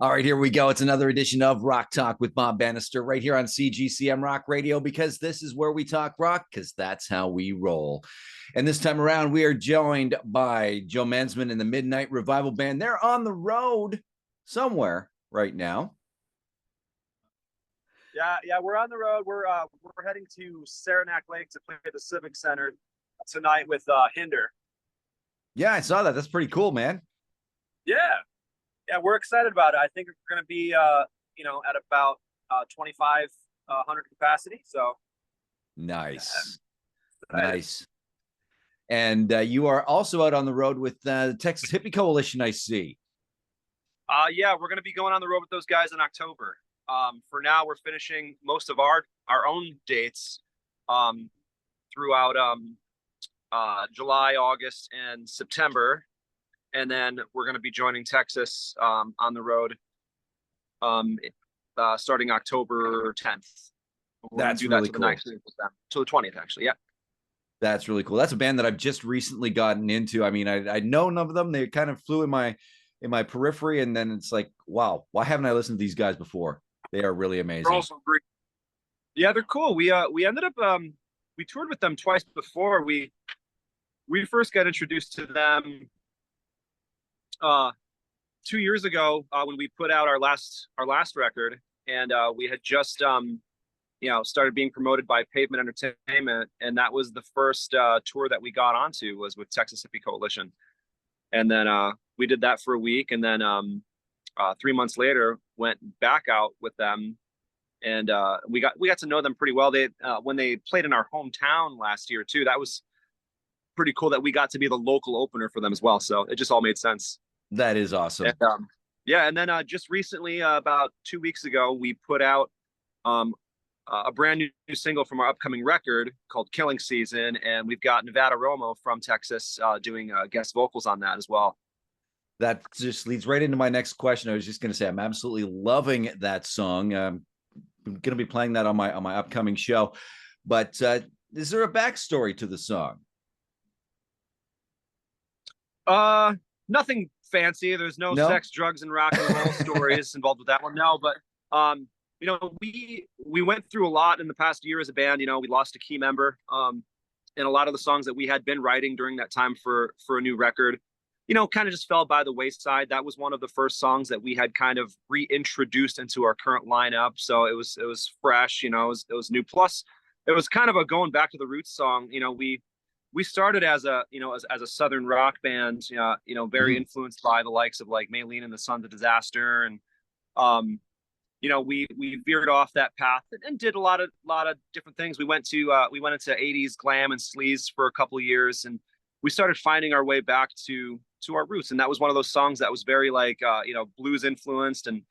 All right, here we go. It's another edition of Rock Talk with Bob Bannister right here on CGCM Rock Radio, because this is where we talk rock, because that's how we roll. And this time around, we are joined by Joe Mansman and the Midnight Revival Band. They're on the road somewhere right now. Yeah, we're on the road. We're heading to Saranac Lake to play at the Civic Center tonight with Hinder. Yeah, I saw that. That's pretty cool, man. Yeah, we're excited about it. I think we're going to be, at about 2,500 capacity. So nice. And you are also out on the road with the Texas Hippie Coalition, I see. Yeah, we're going to be going on the road with those guys in October. For now, we're finishing most of our own dates throughout July, August, and September. And then we're going to be joining Texas on the road starting October 10th. That's really cool. So the 20th, actually, yeah. That's really cool. That's a band that I've just recently gotten into. I mean, I'd known of them. They kind of flew in my periphery, and then it's like, wow, why haven't I listened to these guys before? They are really amazing. They're also great. Yeah, they're cool. We ended up we toured with them twice before. We first got introduced to them 2 years ago when we put out our last record, and we had just started being promoted by Pavement Entertainment, and that was the first tour that we got onto, was with Texas Hippie Coalition. And then we did that for a week, and then 3 months later went back out with them, and we got to know them pretty well. They when they played in our hometown last year too, that was pretty cool that we got to be the local opener for them as well. So it just all made sense. That is awesome. And, and then just recently, about 2 weeks ago, we put out a brand new single from our upcoming record called Killing Season, and we've got Nevada Romo from Texas doing guest vocals on that as well. That just leads right into my next question. I was just going to say, I'm absolutely loving that song. I'm going to be playing that on my upcoming show. But is there a backstory to the song? Nothing fancy. There's no sex, drugs, and rock and roll stories involved with that one. No, but we went through a lot in the past year as a band. We lost a key member, and a lot of the songs that we had been writing during that time for a new record, kind of just fell by the wayside. That was one of the first songs that we had kind of reintroduced into our current lineup, so it was fresh. It was new. Plus, it was kind of a going back to the roots song. We started as a Southern rock band, very influenced by the likes of like Maylene and the Sons of Disaster, and we veered off that path and did a lot of different things. We went into 80s glam and sleaze for a couple of years, and we started finding our way back to our roots. And that was one of those songs that was very like blues influenced, and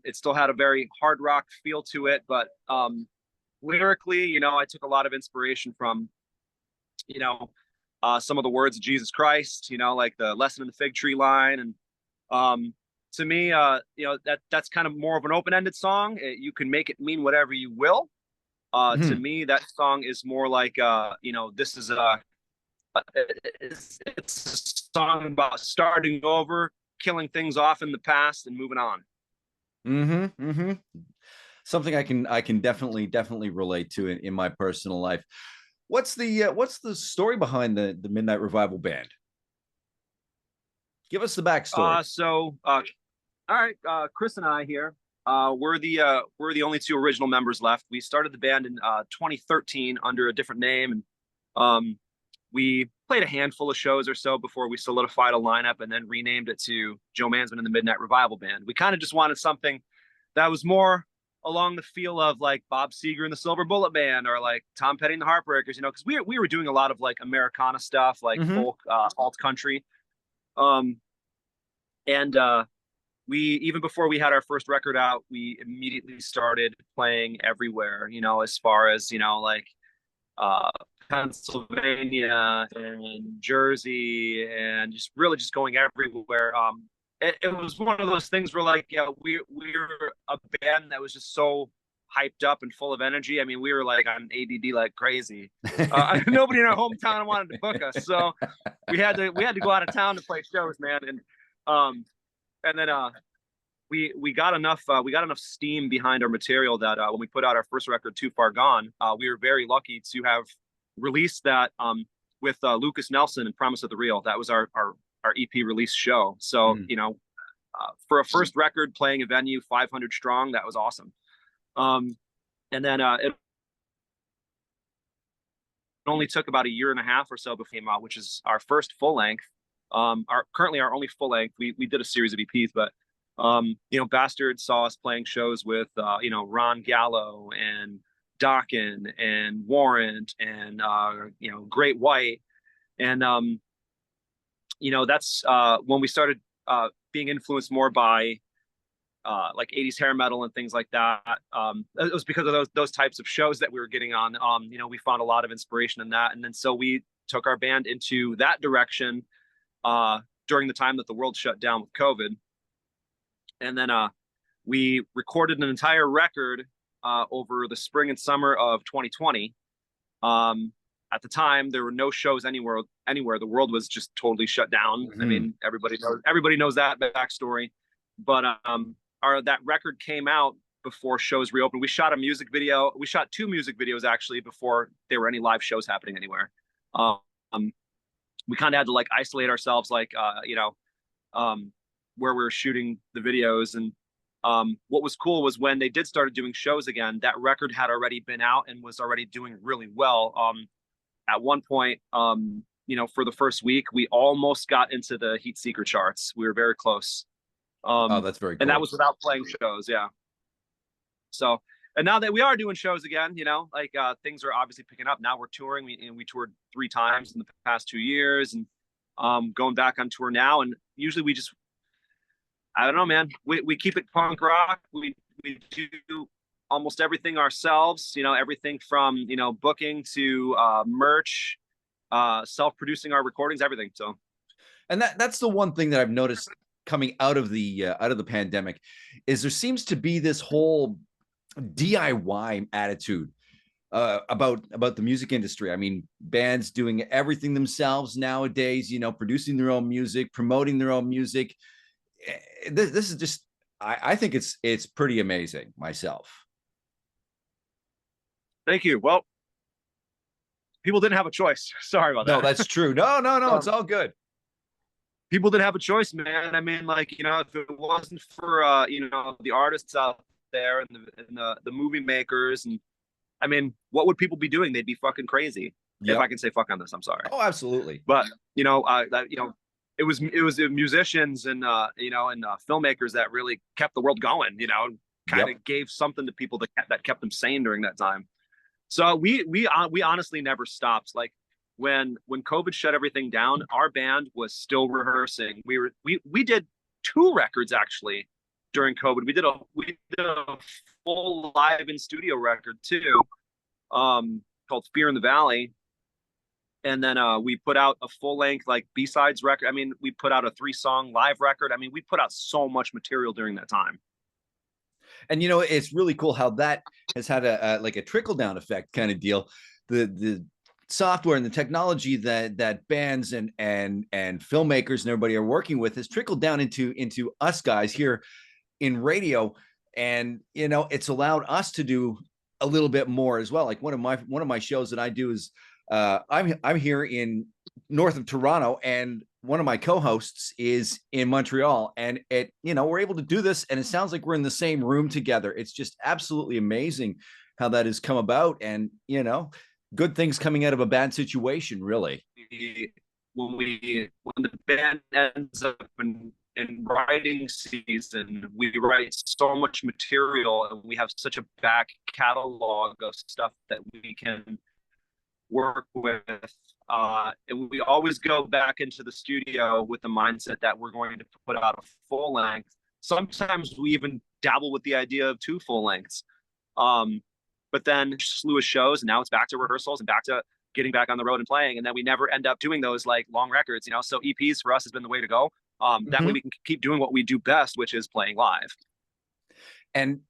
it still had a very hard rock feel to it, but lyrically, I took a lot of inspiration from some of the words of Jesus Christ, like the lesson in the fig tree line. And to me, that's kind of more of an open-ended song. You can make it mean whatever you will. To me, that song is more like, this is it's a song about starting over, killing things off in the past, and moving on. Something I can definitely relate to in my personal life. What's the story behind the Midnight Revival Band? Give us the backstory. All right, Chris and I here, we're the only two original members left. We started the band in 2013 under a different name, and we played a handful of shows or so before we solidified a lineup and then renamed it to Joe Mansman and the Midnight Revival Band. We kind of just wanted something that was more along the feel of like Bob Seger and the Silver Bullet Band, or like Tom Petty and the Heartbreakers, because we were doing a lot of like Americana stuff, like folk, alt country. We, even before we had our first record out, we immediately started playing everywhere, as far as, like Pennsylvania and Jersey, and just really just going everywhere. It was one of those things where like, we were a band that was just so hyped up and full of energy. I mean, we were like on ADD like crazy. Nobody in our hometown wanted to book us, so we had to go out of town to play shows, man. And then we got enough steam behind our material that when we put out our first record, Too Far Gone, we were very lucky to have released that with Lucas Nelson and Promise of the Real. That was our EP release show. So for a first record playing a venue 500 strong, that was awesome. And then it only took about a year and a half or so before it came out, which is our first full length. Currently our only full length. We did a series of EPs, but Bastard saw us playing shows with Ron Gallo and Dokken and Warrant and Great White, and that's when we started being influenced more by like 80s hair metal and things like that. It was because of those types of shows that we were getting on. We found a lot of inspiration in that, and then so we took our band into that direction during the time that the world shut down with COVID. And then we recorded an entire record over the spring and summer of 2020. At the time, there were no shows anywhere. The world was just totally shut down. I mean, everybody knows that backstory. But that record came out before shows reopened. We shot a music video. We shot 2 music videos actually before there were any live shows happening anywhere. We kind of had to like isolate ourselves, like where we were shooting the videos. And what was cool was when they did started doing shows again, that record had already been out and was already doing really well. At one point, for the first week, we almost got into the Heat Seeker charts. We were very close. Oh, that's very cool. And that was without playing shows. Yeah. So, and now that we are doing shows again, things are obviously picking up. Now we're touring. We toured 3 times in the past 2 years, and going back on tour now. And usually we just, I don't know, man. We keep it punk rock. We do almost everything ourselves. Everything from booking to merch, self-producing our recordings, everything. So, and that's the one thing that I've noticed coming out of the pandemic is there seems to be this whole DIY attitude about the music industry. I mean, bands doing everything themselves nowadays. Producing their own music, promoting their own music. This is just, I think it's pretty amazing myself. Thank you. Well, people didn't have a choice. Sorry about that. No, that's true. No, it's all good. People didn't have a choice, man. I mean, if it wasn't for the artists out there and the movie makers, and I mean, what would people be doing? They'd be fucking crazy. Yep. If I can say fuck on this, I'm sorry. Oh, absolutely. But it was the musicians and filmmakers that really kept the world going. Kind of gave something to people that kept them sane during that time. So we honestly never stopped. Like when COVID shut everything down, our band was still rehearsing. We did 2 records actually during COVID. We did a full live in studio record too, called Fear in the Valley. And then we put out a full length like B-sides record. I mean, we put out a 3-song live record. I mean, we put out so much material during that time. And it's really cool how that has had a trickle down effect kind of deal. The software and the technology that bands and filmmakers and everybody are working with has trickled down into us guys here in radio, and it's allowed us to do a little bit more as well. Like one of my shows that I do is I'm here in north of Toronto, and one of my co-hosts is in Montreal, and we're able to do this, and it sounds like we're in the same room together. It's just absolutely amazing how that has come about, and good things coming out of a bad situation, really. When the band ends up in writing season, we write so much material, and we have such a back catalog of stuff that we can work with, and we always go back into the studio with the mindset that we're going to put out a full length. Sometimes we even dabble with the idea of 2 full lengths, but then slew of shows, and now it's back to rehearsals and back to getting back on the road and playing, and then we never end up doing those like long records. So EPs for us has been the way to go. That way we can keep doing what we do best, which is playing live. And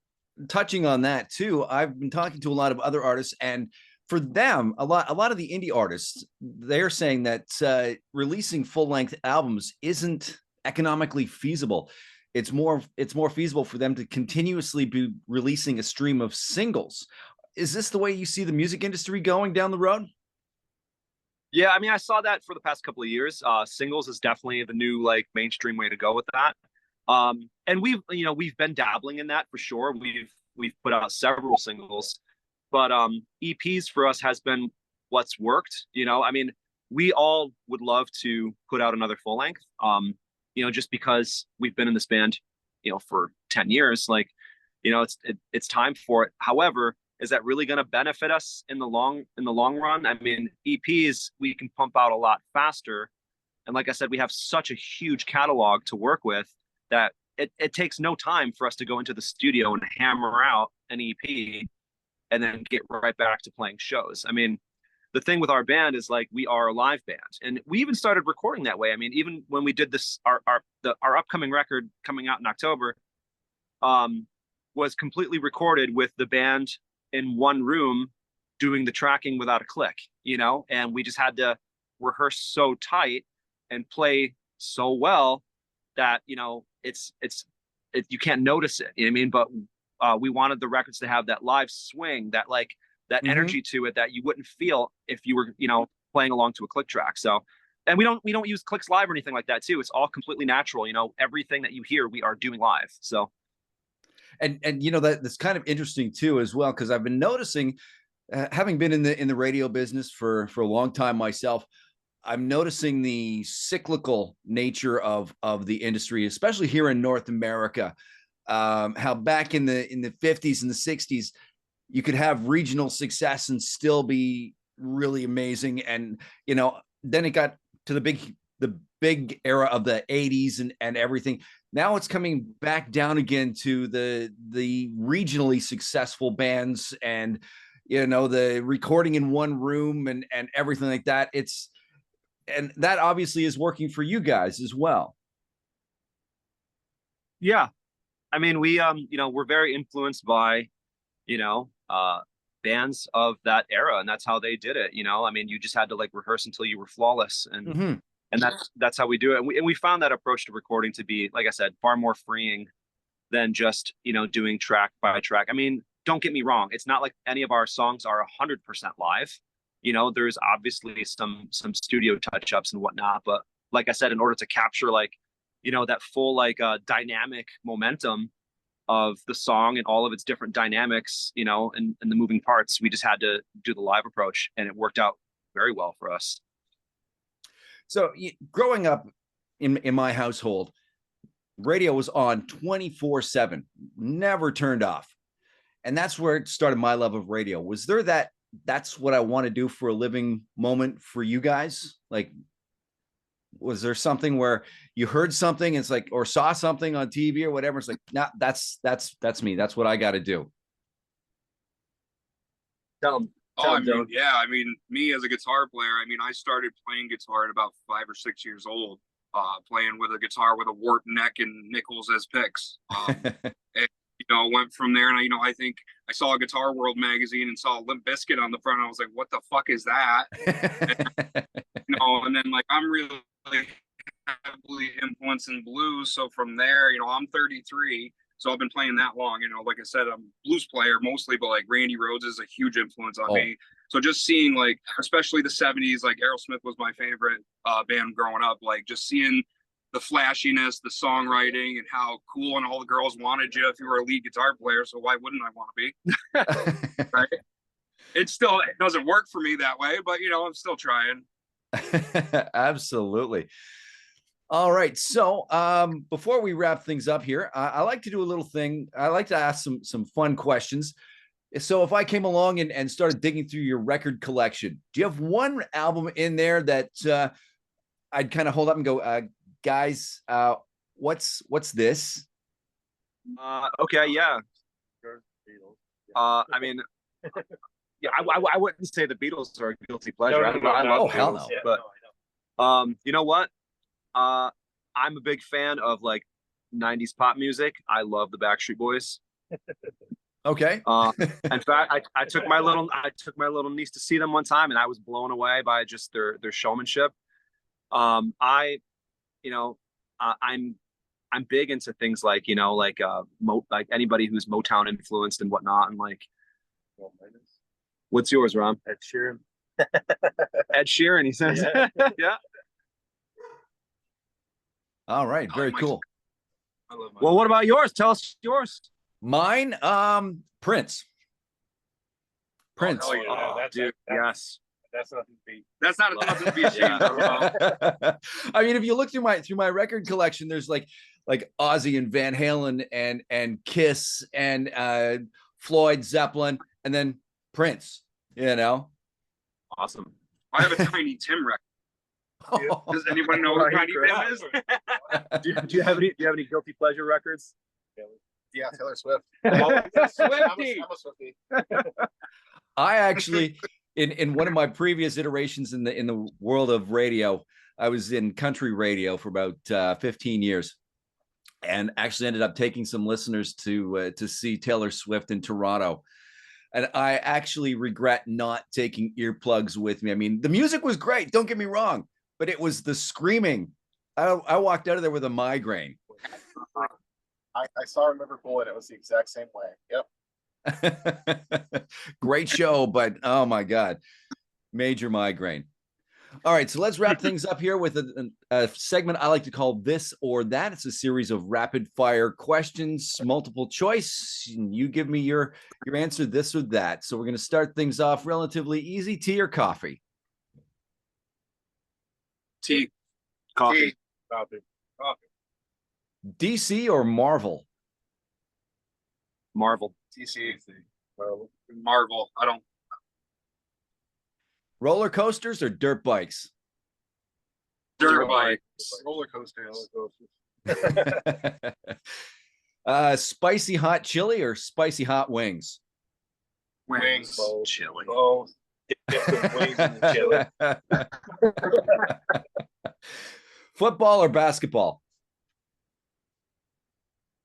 touching on that too, I've been talking to a lot of other artists, and for them, a lot of the indie artists, they're saying that releasing full-length albums isn't economically feasible. it's more feasible for them to continuously be releasing a stream of singles. Is this the way you see the music industry going down the road? Yeah, I mean, I saw that for the past couple of years. Singles is definitely the new like mainstream way to go with that. And we've been dabbling in that for sure. We've put out several singles, but EPs for us has been what's worked. I mean, we all would love to put out another full length. Just because we've been in this band, for 10 years, like, it's time for it. However, is that really going to benefit us in the long run? I mean, EPs we can pump out a lot faster, and like I said, we have such a huge catalog to work with that it takes no time for us to go into the studio and hammer out an EP and then get right back to playing shows. I mean, the thing with our band is like we are a live band, and we even started recording that way. I mean, even when we did this, our upcoming record coming out in October, was completely recorded with the band in one room doing the tracking without a click, and we just had to rehearse so tight and play so well that, you can't notice it. You know what I mean? But we wanted the records to have that live swing, that energy to it that you wouldn't feel if you were, playing along to a click track. So, and we don't use clicks live or anything like that too. It's all completely natural. Everything that you hear, we are doing live. So. And that's kind of interesting too as well, because I've been noticing, having been in the radio business for a long time myself, I'm noticing the cyclical nature of the industry, especially here in North America. How back in the 50s and the 60s, you could have regional success and still be really amazing, and then it got to the big era of the 80s and everything. Now it's coming back down again to the regionally successful bands, and the recording in one room and everything like that. And that obviously is working for you guys as well. Yeah, I mean, we're very influenced by bands of that era, and that's how they did it. I mean, you just had to like rehearse until you were flawless, and that's how we do it. And we found that approach to recording to be, like I said, far more freeing than just doing track by track. I mean, don't get me wrong, it's not like any of our songs are 100% live. There's obviously some studio touch-ups and whatnot, but like I said, in order to capture like that full like dynamic momentum of the song and all of its different dynamics, and the moving parts, we just had to do the live approach, and it worked out very well for us. So growing up in my household, radio was on 24/7, never turned off. And that's where it started my love of radio. Was there that's what I want to do for a living moment for you guys? Like, was there something where you heard something, it's like, or saw something on TV or whatever, it's like, nah, that's me. That's what I got to do. I mean, me as a guitar player, I mean, I started playing guitar at about 5 or 6 years old, playing with a guitar with a warped neck and nickels as picks. And, went from there, and I think I saw a Guitar World magazine and saw Limp Bizkit on the front. I was like, what the fuck is that? And then like I'm really heavily influenced in blues. So from there, I'm 33. So I've been playing that long. Like I said, I'm a blues player mostly, but like Randy Rhoads is a huge influence on me. So just seeing like, especially the 70s, like Aerosmith was my favorite band growing up. Like just seeing the flashiness, the songwriting, and how cool, and all the girls wanted you if you were a lead guitar player. So why wouldn't I want to be? Right? It doesn't work for me that way, but I'm still trying. Absolutely. All right. So before we wrap things up here, I like to do a little thing. I like to ask some fun questions. So if I came along and started digging through your record collection, do you have one album in there that I'd kind of hold up and go, guys, what's this? Okay, yeah. I mean, yeah, I wouldn't say the Beatles are a guilty pleasure. I love hell Beatles, no. But you know what? I'm a big fan of like 90s pop music. I love the Backstreet Boys. Okay. In fact, I took my little niece to see them one time, and I was blown away by just their showmanship. I'm I'm big into things like, you know, like like anybody who's Motown influenced and whatnot. And like, what's yours, Ron? Ed Sheeran. Ed Sheeran, he says. Yeah. Yeah. All right, very my- cool. I love my Well, what about yours? Tell us yours. Mine, Prince. Prince. Oh, yeah, Yes. that's nothing to beat. That's not nothing to be ashamed of. I mean, if you look through my record collection, there's like Ozzy and Van Halen and Kiss and Floyd, Zeppelin, and then Prince. You know, Awesome. I have a Tiny Tim record. Does anyone know who Tiny Tim is? Do you have any guilty pleasure records? Yeah, Taylor Swift. Swiftie. I'm a Swiftie. I actually, in one of my previous iterations in the world of radio, I was in country radio for about 15 years, and actually ended up taking some listeners to see Taylor Swift in Toronto. And I actually regret not taking earplugs with me. I mean, the music was great, don't get me wrong, but it was the screaming. I walked out of there with a migraine. I saw Liverpool and it was the exact same way. Yep. Great show, but oh my God, major migraine. All right, so let's wrap things up here with a segment I like to call This or That. It's a series of rapid fire questions, multiple choice, and you give me your answer, this or that. So we're going to start things off relatively easy. Tea or coffee? Tea. Coffee. Tea. Coffee. DC or Marvel? Marvel. TC. Marvel. I don't. Roller coasters or dirt bikes? Dirt bike. Roller coasters. Spicy hot chili or spicy hot wings? Wings. Both. Chili. Both. Dip the wings in the chili. Football or basketball?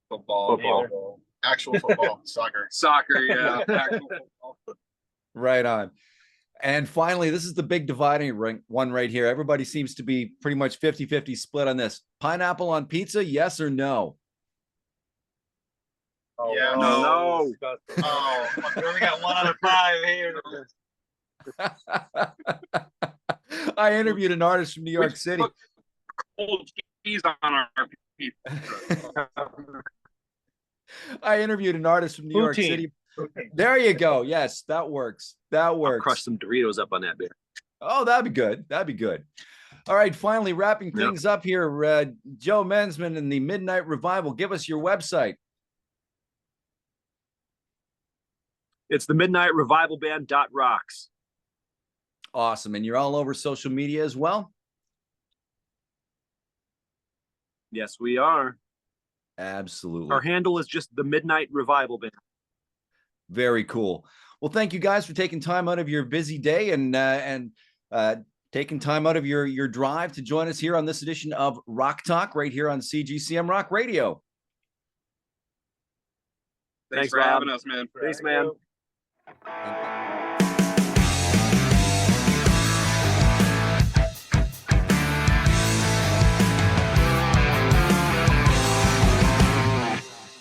Football. Football. Actual football. Soccer. Soccer. Yeah. Actual football. Right on. And finally, this is the big dividing one right here. Everybody seems to be pretty much 50-50 split on this. Pineapple on pizza, yes or no? Oh, Yeah, no. Oh, we only got 1 out of 5 here. I interviewed an artist from New York City. Old cheese on our pizza. I interviewed an artist from New York Poutine. City. There you go. Yes, that works. That I'll works. crush some Doritos up on that beer. Oh, that'd be good. That'd be good. All right, finally wrapping things up here. Joe Mansman and the Midnight Revival. Give us your website. It's the Midnight Revival Band.rocks. Awesome. And you're all over social media as well? Yes, we are. Absolutely. Our handle is just the Midnight Revival Band. Very cool. Well, thank you guys for taking time out of your busy day and taking time out of your drive to join us here on this edition of Rock Talk right here on CGCM Rock Radio. Thanks Thanks, for Rob. having us, man. Thanks, man. And